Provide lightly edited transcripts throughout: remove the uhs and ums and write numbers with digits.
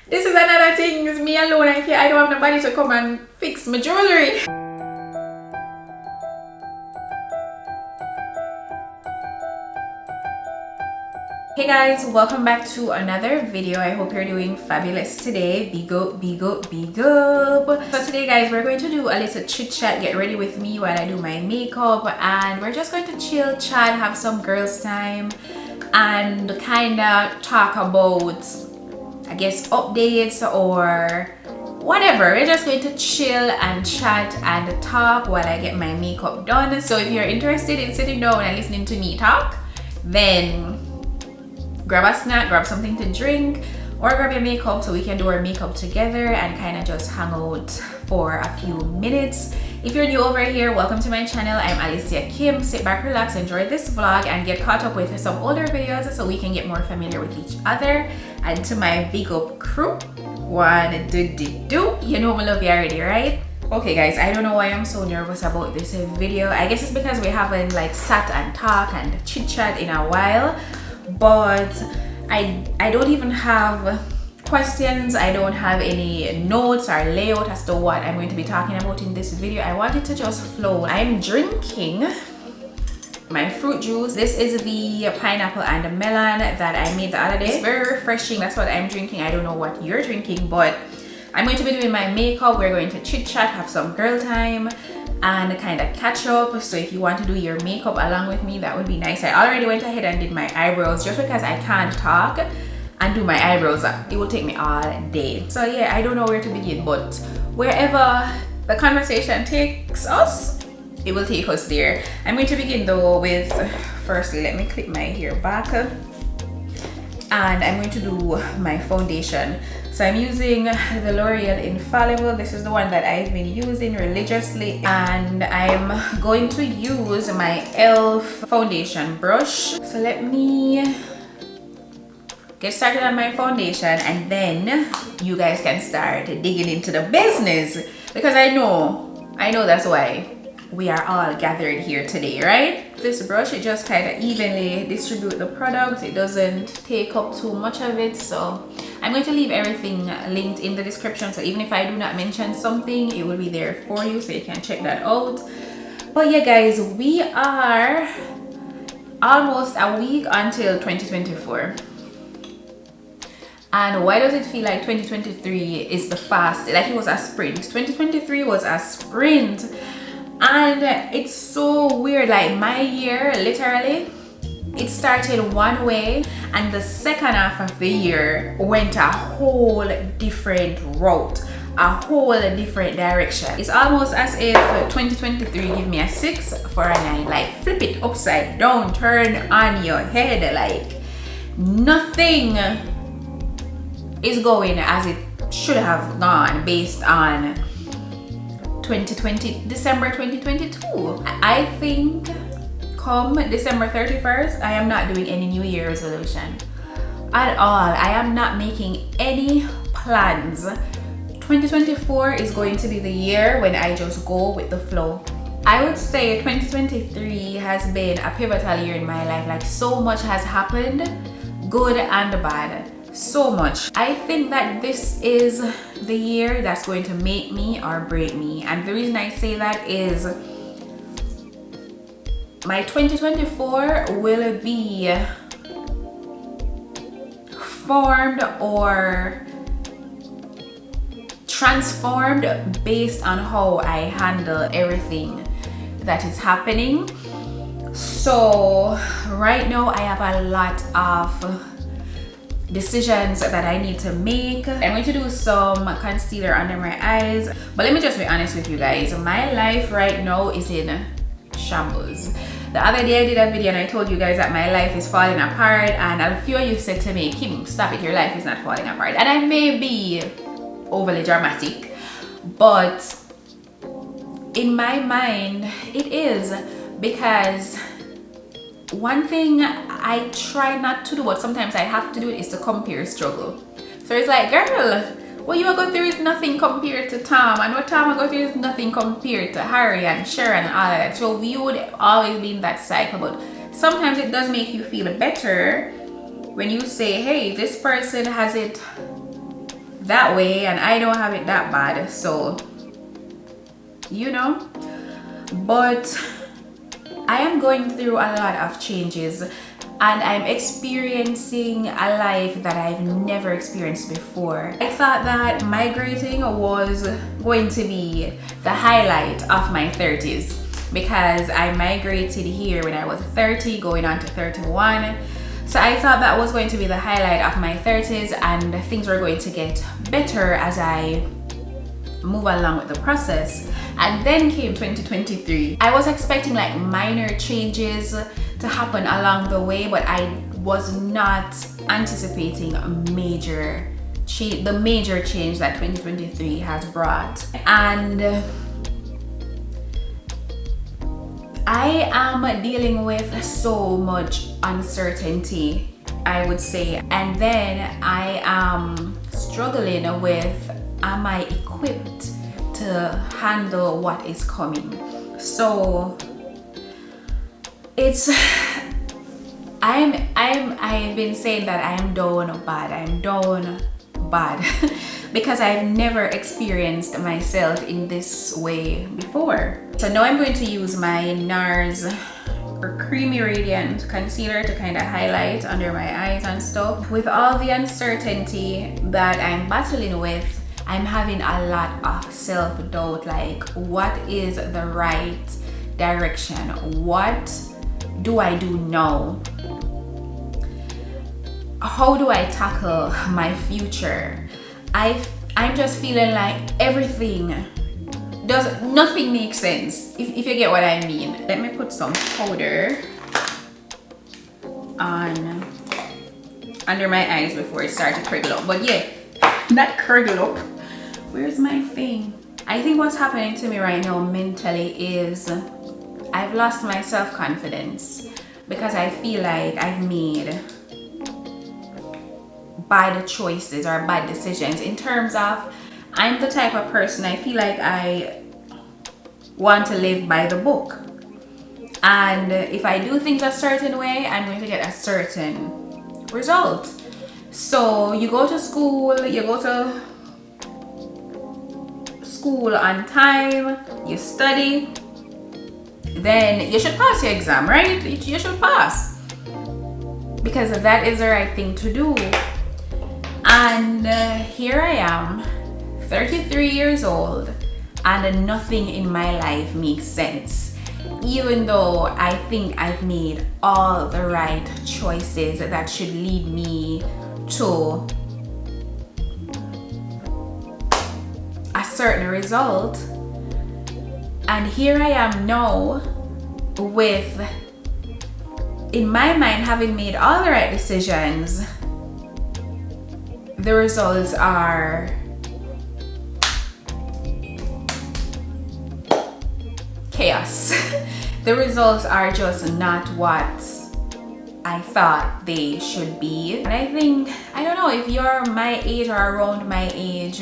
This is another thing, it's me alone. I don't have nobody to come and fix my jewelry. Hey guys, welcome back to another video. I hope you're doing fabulous today. Big up, big up, big up. So today guys, we're going to do a little chit chat. Get ready with me while I do my makeup, and we're just going to chill, chat, have some girls time, and kind of talk about, I guess, updates or whatever. We're just going to chill and chat and talk while I get my makeup done. So if you're interested in sitting down and listening to me talk, then grab a snack, grab something to drink, or grab your makeup so we can do our makeup together and kind of just hang out for a few minutes. If you're new over here, welcome to my channel. I'm Alicia Kim. Sit back, relax, enjoy this vlog, and get caught up with some older videos so we can get more familiar with each other. And to my big up crew, you know I love you already, right? Okay guys, I don't know why I'm so nervous about this video. I guess it's because we haven't like sat and talk and chit chat in a while. But I don't even have questions. I don't have any notes or layout as to what I'm going to be talking about in this video. I want it to just flow. I'm drinking my fruit juice. This is the pineapple and melon that I made the other day. It's very refreshing. That's what I'm drinking. I don't know what you're drinking, but I'm going to be doing my makeup. We're going to chit chat, have some girl time, and kind of catch up. So if you want to do your makeup along with me, that would be nice. I already went ahead and did my eyebrows just because I can't talk and do my eyebrows. It will take me all day. So yeah, I don't know where to begin, but wherever the conversation takes us, it will take us there. I'm going to begin though with, firstly, let me clip my hair back, and I'm going to do my foundation. So I'm using the L'Oreal Infallible. This is the one that I've been using religiously, and I'm going to use my e.l.f. foundation brush. So let me get started on my foundation, and then you guys can start digging into the business, because I know that's why we are all gathered here today, right? This brush, it just kind of evenly distribute the product. It doesn't take up too much of it. So I'm going to leave everything linked in the description, so even if I do not mention something, it will be there for you so you can check that out. But yeah guys, we are almost a week until 2024. And why does it feel like 2023 is the fast, like it was a sprint? 2023 was a sprint. And it's so weird, like my year, literally, it started one way and the second half of the year went a whole different route, a whole different direction. It's almost as if 2023 give me a 6 for a 9, like flip it upside down, turn on your head, like nothing is going as it should have gone based on December 2022. I think come December 31st, I am not doing any New Year resolution at all. I am not making any plans. 2024 is going to be the year when I just go with the flow. I would say 2023 has been a pivotal year in my life. Like so much has happened, good and bad. So much. I think that this is the year that's going to make me or break me, and the reason I say that is my 2024 will be formed or transformed based on how I handle everything that is happening. So right now I have a lot of decisions that I need to make. I'm going to do some concealer under my eyes, but let me just be honest with you guys, my life right now is in shambles. The other day I did a video and I told you guys that my life is falling apart, and a few of you said to me, Kim, stop it, your life is not falling apart. And I may be overly dramatic, but in my mind it is, because one thing I try not to do, but sometimes I have to do it, is to compare struggle. So it's like, girl, what you are going through is nothing compared to Tom, and what Tom are going through is nothing compared to Harry and Sharon and all of that. So we would always be in that cycle, but sometimes it does make you feel better when you say, hey, this person has it that way and I don't have it that bad, so you know. But I am going through a lot of changes and I'm experiencing a life that I've never experienced before. I thought that migrating was going to be the highlight of my 30s because I migrated here when I was 30 going on to 31. So I thought that was going to be the highlight of my 30s and things were going to get better as I move along with the process. And then came 2023. I was expecting like minor changes to happen along the way, but I was not anticipating a major change, the major change that 2023 has brought. And I am dealing with so much uncertainty, I would say. And then I am struggling with, am I equipped to handle what is coming? So it's I've been saying that I am down bad because I've never experienced myself in this way before. So now I'm going to use my NARS Creamy Radiant Concealer to kind of highlight under my eyes and stuff. With all the uncertainty that I'm battling with, I'm having a lot of self-doubt, like what is the right direction? What do I do now? How do I tackle my future? I'm just feeling like nothing makes sense, if you get what I mean. Let me put some powder on under my eyes before it starts to curdle up. But yeah, not curdle up. Where's my thing? I think what's happening to me right now mentally is I've lost my self-confidence because I feel like I've made bad choices or bad decisions in terms of, I'm the type of person, I feel like I want to live by the book. And if I do things a certain way, I'm going to get a certain result. So you go to school on time, you study, then you should pass your exam, right? You should pass because that is the right thing to do. And here I am, 33 years old, and nothing in my life makes sense, even though I think I've made all the right choices that should lead me to a certain result. And here I am now with, in my mind, having made all the right decisions. The results are chaos. The results are just not what I thought they should be. And I think, I don't know, if you're my age or around my age,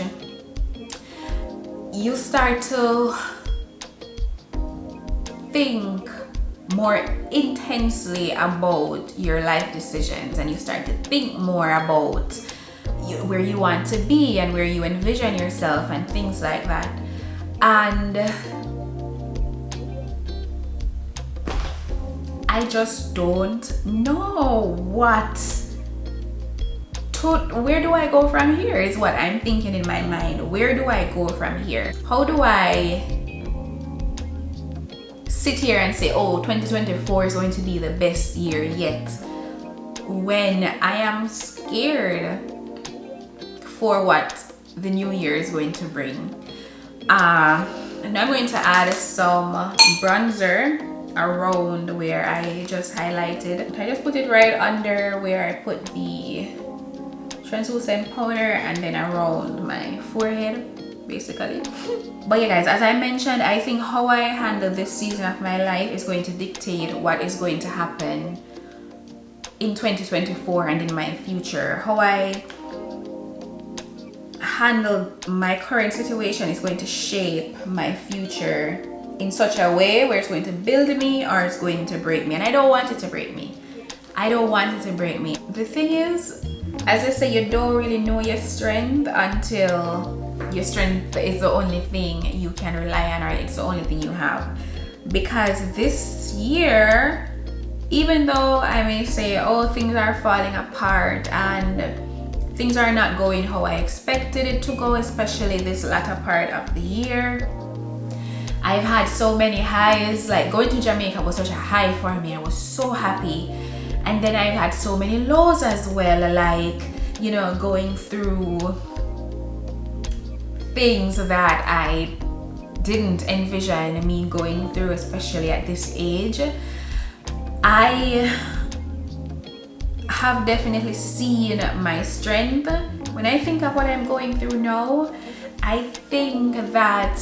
you start to think more intensely about your life decisions, and you start to think more about where you want to be and where you envision yourself and things like that. And I just don't know where do I go from here is what I'm thinking in my mind. Where do I go from here? How do I sit here and say, oh, 2024 is going to be the best year yet, when I am scared for what the new year is going to bring. And I'm going to add some bronzer around where I just highlighted. I just put it right under where I put the translucent powder, and then around my forehead basically. But yeah guys, as I mentioned, I think how I handle this season of my life is going to dictate what is going to happen in 2024 and in my future. How I handle my current situation is going to shape my future in such a way where it's going to build me or it's going to break me. And I don't want it to break me. I don't want it to break me. The thing is, as I say, you don't really know your strength until your strength is the only thing you can rely on, or it's the only thing you have. Because this year, even though I may say, oh, things are falling apart and things are not going how I expected it to go, especially this latter part of the year, I've had so many highs. Like going to Jamaica was such a high for me. I was so happy. And then I've had so many lows as well, like, you know, going through things that I didn't envision me going through, especially at this age. I have definitely seen my strength. When I think of what I'm going through now, I think that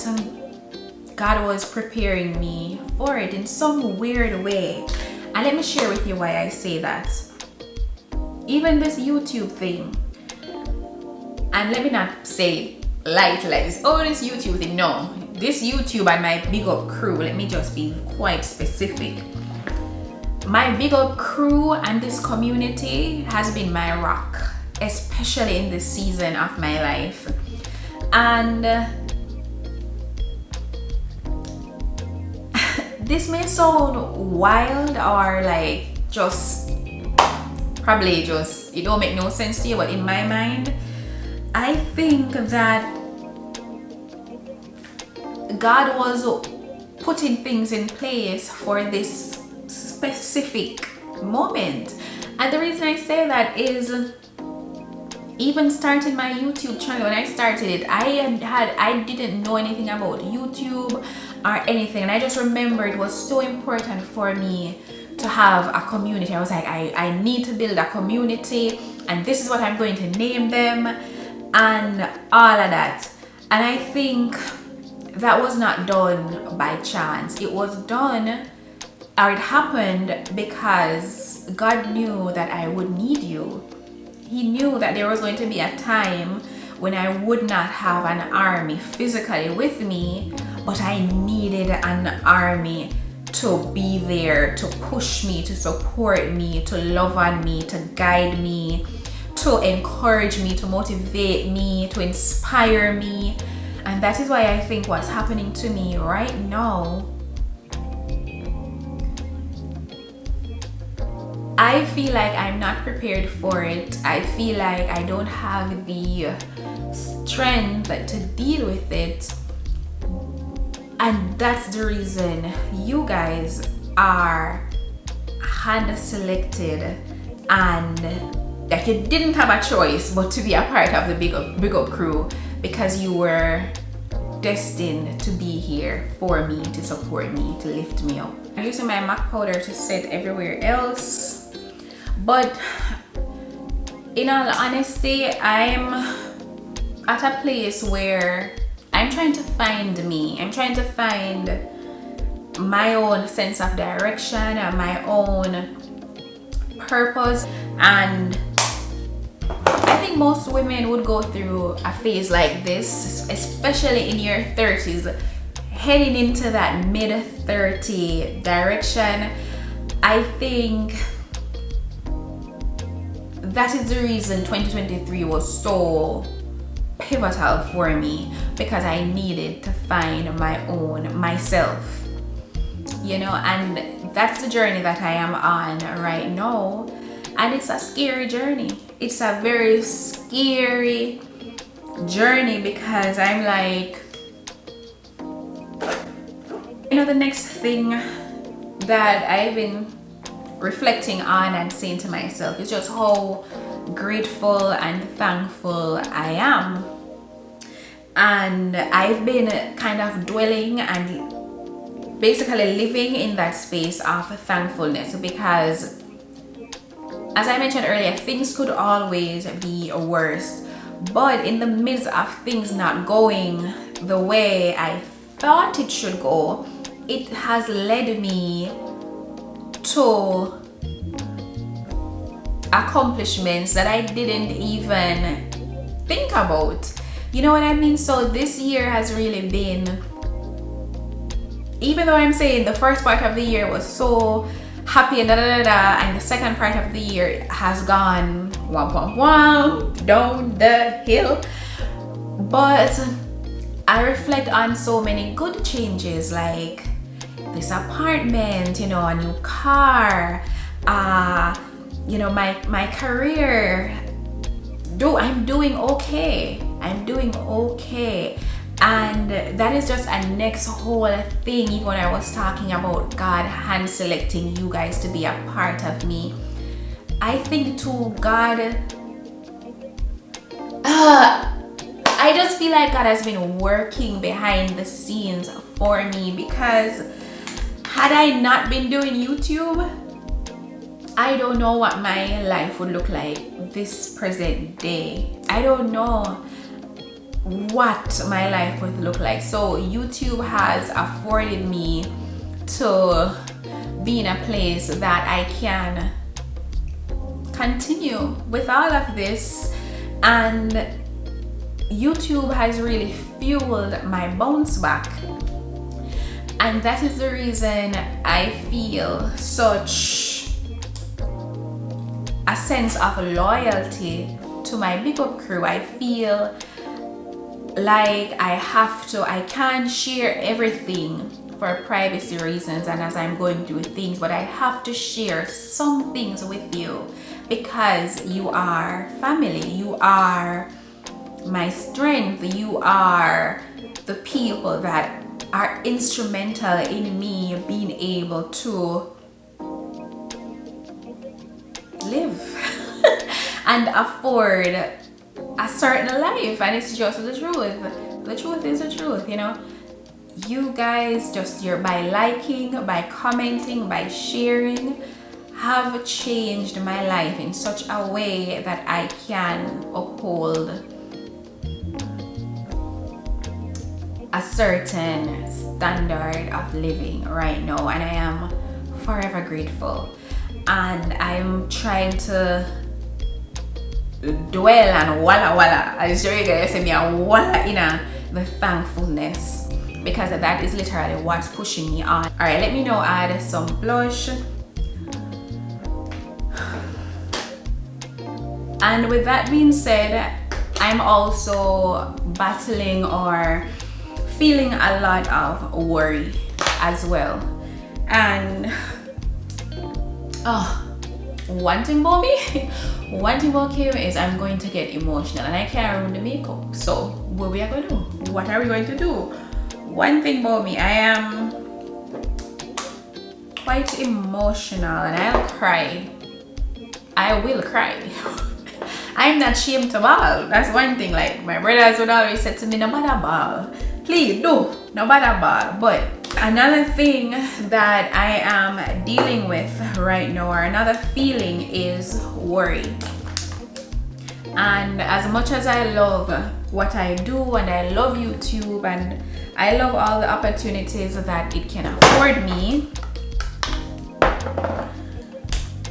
God was preparing me for it in some weird way. And let me share with you why I say that. Even this YouTube thing, and let me not say light like this, oh, this YouTube thing. No, this YouTube and my big up crew, let me just be quite specific. My big up crew and this community has been my rock, especially in this season of my life. And this may sound wild or like just probably just, it don't make no sense to you, but in my mind, I think that God was putting things in place for this specific moment. And the reason I say that is, even starting my YouTube channel, when I started it, I didn't know anything about YouTube or anything, and I just remember it was so important for me to have a community. I was like, I need to build a community, and this is what I'm going to name them and all of that. And I think that was not done by chance. It was done, or it happened because God knew that I would need you. He knew that there was going to be a time when I would not have an army physically with me, but I needed an army to be there, to push me, to support me, to love on me, to guide me, to encourage me, to motivate me, to inspire me. And that is why I think what's happening to me right now, I feel like I'm not prepared for it. I feel like I don't have the strength to deal with it. And that's the reason you guys are hand selected, and like you didn't have a choice but to be a part of the big up crew, because you were destined to be here for me, to support me, to lift me up. I'm using my MAC powder to set everywhere else, but in all honesty, I'm at a place where I'm trying to find me. I'm trying to find my own sense of direction and my own purpose. And I think most women would go through a phase like this, especially in your 30s, heading into that mid-30 direction. I think that is the reason 2023 was so pivotal for me, because I needed to find my own myself, you know. And that's the journey that I am on right now, and it's a scary journey. It's a very scary journey, because I'm like, you know, the next thing that I've been reflecting on and saying to myself is just how grateful and thankful I am. And I've been kind of dwelling and basically living in that space of thankfulness, because as I mentioned earlier, things could always be worse, but in the midst of things not going the way I thought it should go, it has led me to accomplishments that I didn't even think about. You know what I mean? So this year has really been, even though I'm saying the first part of the year was so happy and and the second part of the year has gone wham wham wham, down the hill. But I reflect on so many good changes, like this apartment, you know, a new car, you know, my career. I'm doing okay. I'm doing okay. And that is just a next whole thing. Even when I was talking about God hand selecting you guys to be a part of me, I think too, God, I just feel like God has been working behind the scenes for me, because had I not been doing YouTube, I don't know what my life would look like this present day. I don't know what my life would look like. So YouTube has afforded me to be in a place that I can continue with all of this, and YouTube has really fueled my bounce back. And that is the reason I feel such a sense of loyalty to my big up crew. I feel like I can't share everything for privacy reasons and as I'm going through things, but I have to share some things with you because you are family, you are my strength, you are the people that are instrumental in me being able to live and afford a certain life. And it's just the truth. The truth is the truth, you know. You guys, just by liking, by commenting, by sharing, have changed my life in such a way that I can uphold a certain standard of living right now, and I am forever grateful. And I'm trying to dwell and walla. I show you guys me a walla in the thankfulness, because that is literally what's pushing me on. All right, let me now add some blush. And with that being said, I'm also battling or feeling a lot of worry as well. And one thing about me, one thing about Kim is I'm going to get emotional and I can't ruin the makeup. So what we are going to do? What are we going to do? One thing about me, I am quite emotional and I'll cry. I will cry. I'm not ashamed to bawl. That's one thing. Like my brothers would always say to me, no matter bawl. Please do, no matter bawl. But another thing that I am dealing with right now, or another feeling, is worry. And as much as I love what I do and I love YouTube and I love all the opportunities that it can afford me,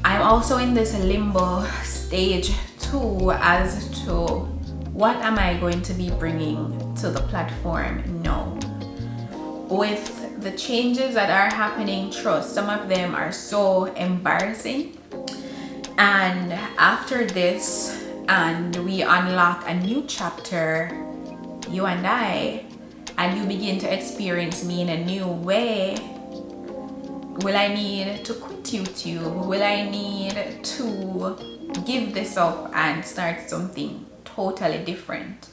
I'm also in this limbo stage too as to what am I going to be bringing to the platform now. With the changes that are happening, trust, some of them are so embarrassing. And after this, and we unlock a new chapter, you and I, and you begin to experience me in a new way, will I need to quit YouTube? Will I need to give this up and start something totally different?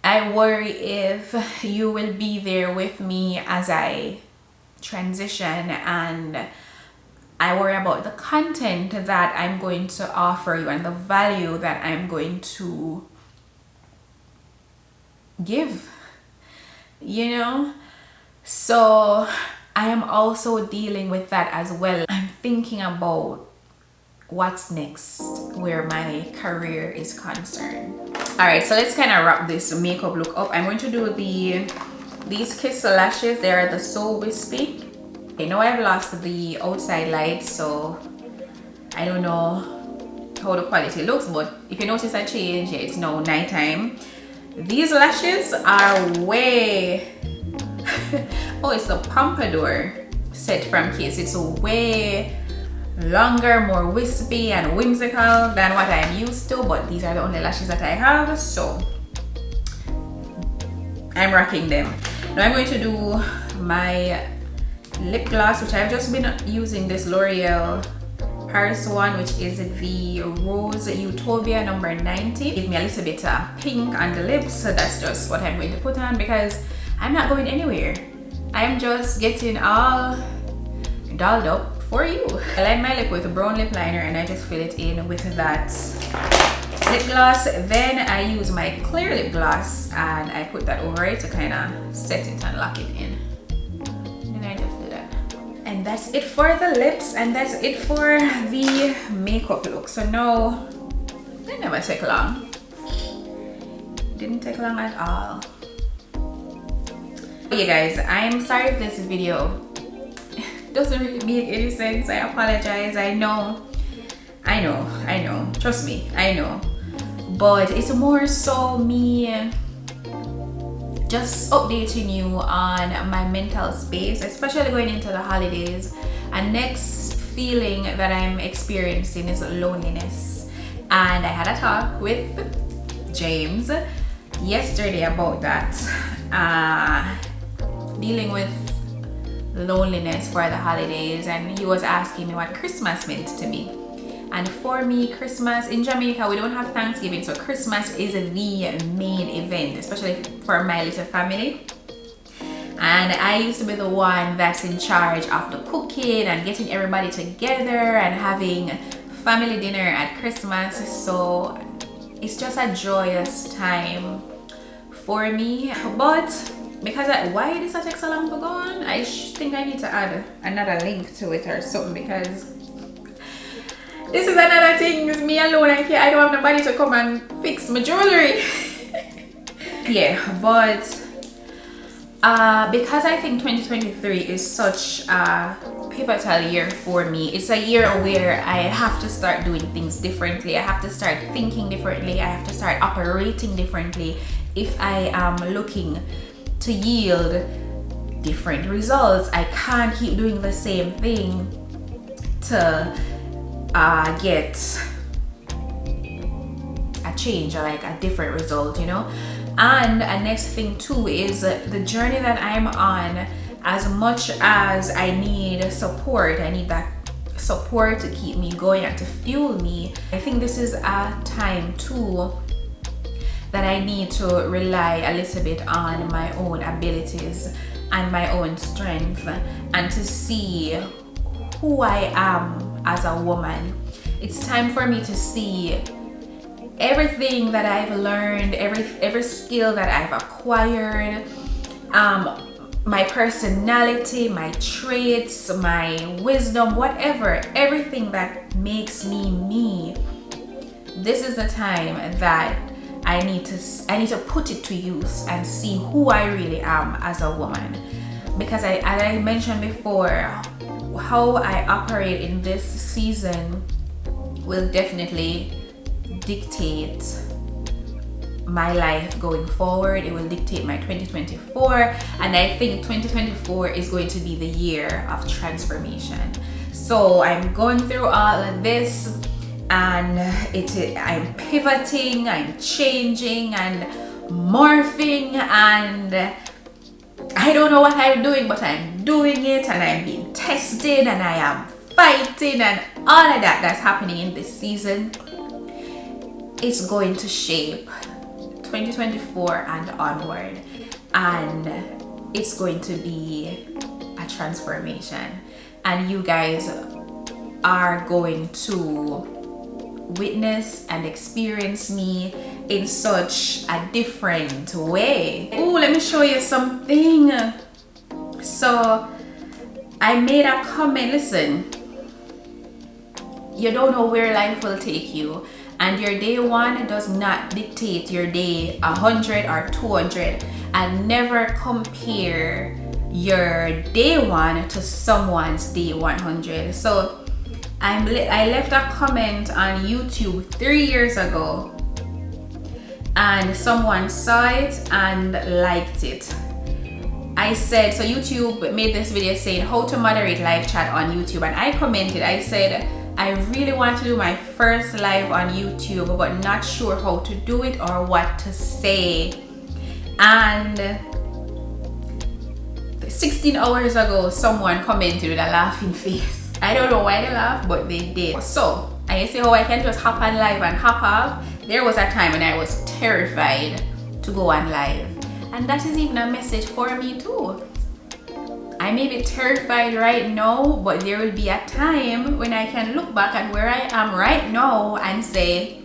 I worry if you will be there with me as I transition, and I worry about the content that I'm going to offer you and the value that I'm going to give, you know? So I am also dealing with that as well. I'm thinking about what's next where my career is concerned. All right, so let's kind of wrap this makeup look up. I'm going to do these Kiss lashes. They are the So Wispy. I know I've lost the outside light, so I don't know how the quality looks, but if you notice a change, yeah, it's now nighttime. These lashes are way oh, it's the Pompadour set from Kiss. It's way longer, more wispy and whimsical than what I'm used to, but these are the only lashes that I have, so I'm rocking them. Now I'm going to do my lip gloss, which I've just been using this L'Oreal Paris one, which is the Rose Utopia number 90. Give me a little bit of pink on the lips, so that's just what I'm going to put on because I'm not going anywhere. I'm just getting all dolled up for you. I line my lip with a brown lip liner and I just fill it in with that lip gloss. Then I use my clear lip gloss and I put that over it to kind of set it and lock it in. And I just do that. And that's it for the lips, and that's it for the makeup look. So now, it never take long. Didn't take long at all. Okay guys, I'm sorry if this video doesn't really make any sense. I apologize. I know. Trust me, I know. But it's more so me just updating you on my mental space, especially going into the holidays. And next feeling that I'm experiencing is loneliness. And I had a talk with James yesterday about that. Dealing with loneliness for the holidays, and he was asking me what Christmas meant to me. And for me, Christmas in Jamaica, we don't have Thanksgiving, so Christmas is the main event, especially for my little family. And I used to be the one that's in charge of the cooking and getting everybody together and having family dinner at Christmas. So it's just a joyous time for me. But because why did that take so long to go on? I think I need to add another link to it or something, because this is another thing. It's me alone. I don't have nobody to come and fix my jewelry. Yeah, but because I think 2023 is such a pivotal year for me. It's a year where I have to start doing things differently. I have to start thinking differently. I have to start operating differently if I am looking to yield different results. I can't keep doing the same thing to get a change or like a different result, you know. And a next thing too is the journey that I'm on. As much as I need support, I need that support to keep me going and to fuel me. I think this is a time too that I need to rely a little bit on my own abilities and my own strength, and to see who I am as a woman. It's time for me to see everything that I've learned, every skill that I've acquired, my personality, my traits, my wisdom, whatever, everything that makes me me. This is the time that I need to put it to use and see who I really am as a woman. Because as I mentioned before, how I operate in this season will definitely dictate my life going forward. It will dictate my 2024, and I think 2024 is going to be the year of transformation. So I'm going through all of this, and I'm pivoting, I'm changing and morphing, and I don't know what I'm doing, but I'm doing it, and I'm being tested, and I am fighting, and all of that's happening in this season. It's going to shape 2024 and onward, and it's going to be a transformation, and you guys are going to witness and experience me in such a different way. Oh, let me show you something. So I made a comment. Listen, you don't know where life will take you, and your day one does not dictate your day 100 or 200. And never compare your day one to someone's day 100. So I left a comment on YouTube 3 years ago, and someone saw it and liked it. I said, so YouTube made this video saying how to moderate live chat on YouTube, and I commented, I said, I really want to do my first live on YouTube, but not sure how to do it or what to say. And 16 hours ago, someone commented with a laughing face. I don't know why they laughed, but they did. So, and you see how I can just hop on live and hop off? There was a time when I was terrified to go on live. And that is even a message for me too. I may be terrified right now, but there will be a time when I can look back at where I am right now and say,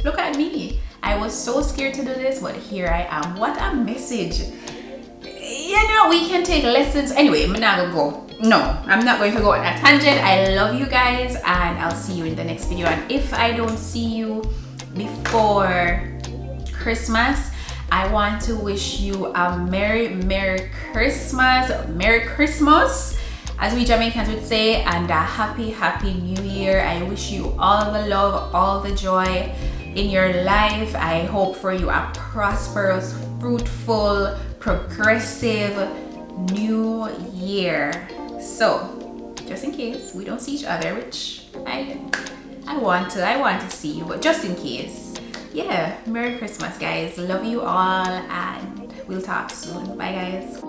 look at me. I was so scared to do this, but here I am. What a message. You know, we can take lessons. Anyway, I'm not gonna go. No, I'm not going to go on a tangent. I love you guys, and I'll see you in the next video. And if I don't see you before Christmas, I want to wish you a Merry Christmas, as we Jamaicans would say, and a happy New Year. I wish you all the love, all the joy in your life. I hope for you a prosperous, fruitful, progressive New Year. So, just in case we don't see each other, which I want to see you, but just in case. Yeah, Merry Christmas, guys. Love you all, and we'll talk soon. Bye, guys.